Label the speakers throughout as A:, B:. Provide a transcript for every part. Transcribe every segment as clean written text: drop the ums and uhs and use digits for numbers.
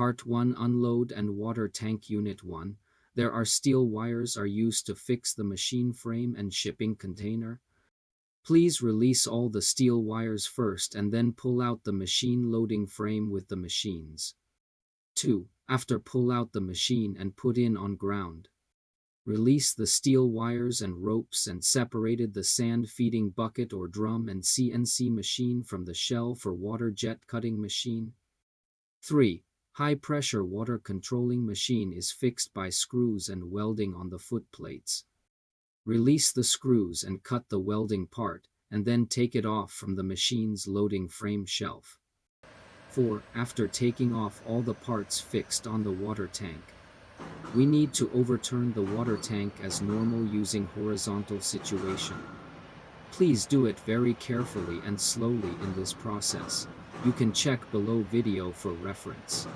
A: Part 1 Unload and Water Tank Unit 1. There are steel wires are used to fix the machine frame and shipping container. Please release all the steel wires first and then pull out the machine loading frame with the machines. 2. After pull out the machine and put in on ground. Release the steel wires and ropes and separated the sand feeding bucket or drum and CNC machine from the shell for Waterjet cutting machine. 3. High-pressure water controlling machine is fixed by screws and welding on the foot plates. Release the screws and cut the welding part, and then take it off from the machine's loading frame shelf. 4. After taking off all the parts fixed on the water tank, we need to overturn the water tank as normal using horizontal situation. Please do it very carefully and slowly in this process. You can check below video for reference.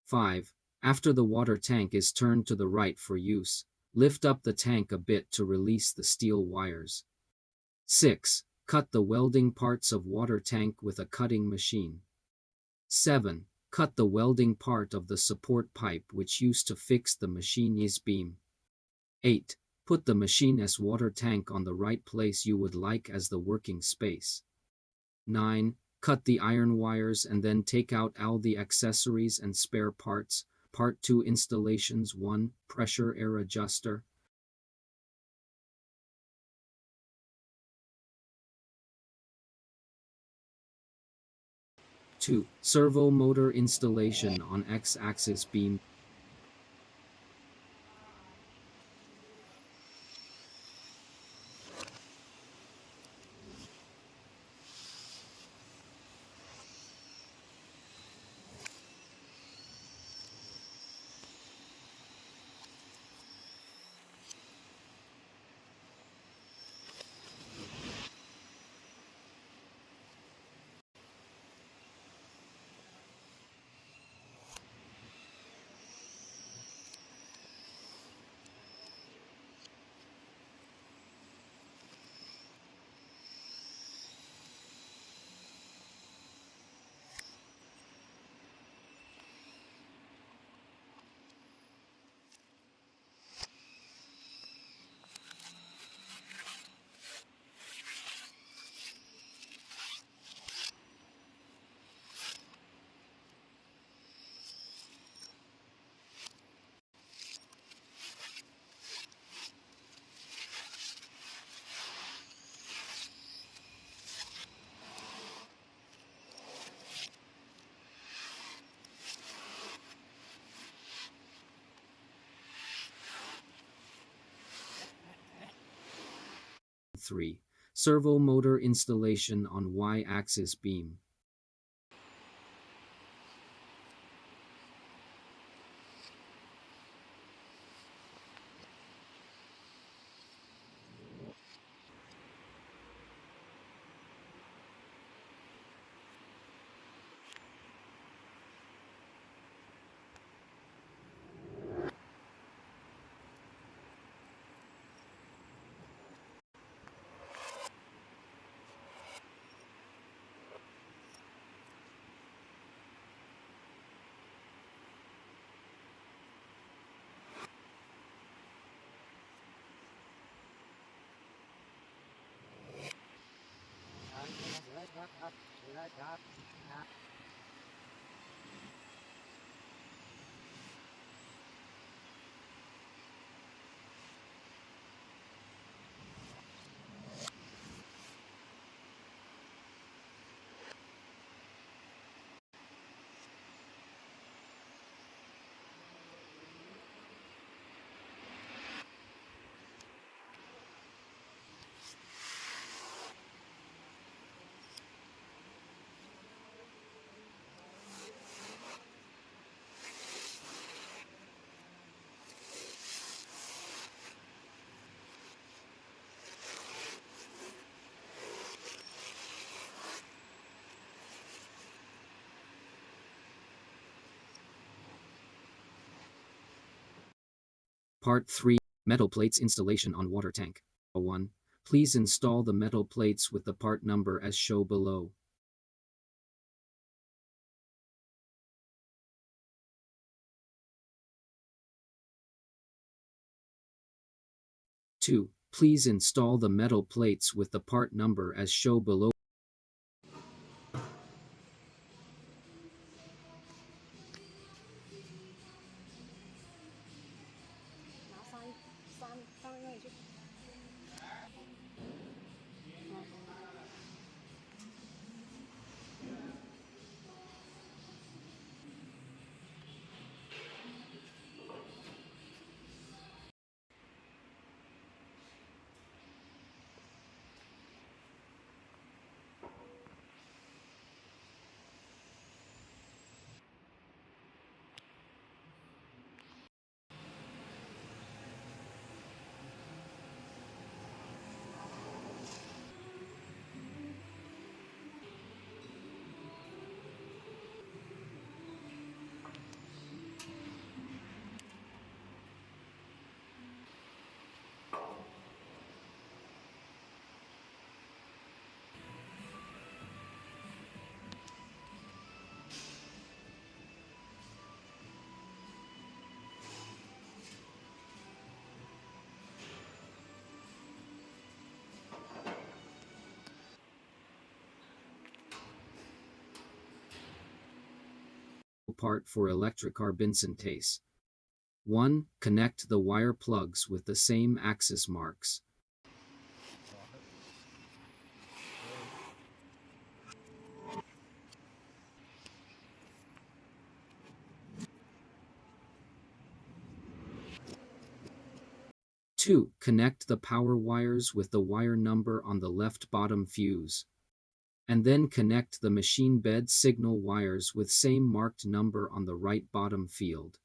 A: Five. After the water tank is turned to the right for use, lift up the tank a bit to release the steel wires. 6. Cut the welding parts of water tank with a cutting machine. 7. Cut the welding part of the support pipe which used to fix the machine's beam. 8. Put the machine's water tank on the right place you would like as the working space. 9. Cut the iron wires and then take out all the accessories and spare parts. Part 2 Installations 1. Pressure air adjuster. 2. Servo motor installation on X-axis beam. 3. Servo motor installation on Y-axis beam. Part 3. Metal plates installation on water tank. 1. Please install the metal plates with the part number as shown below. 2. Please install the metal plates with the part number as shown below. part for electric car Benson case. 1. Connect the wire plugs with the same axis marks. 2. Connect the power wires with the wire number on the left bottom fuse. And then connect the machine bed signal wires with same marked number on the right bottom field.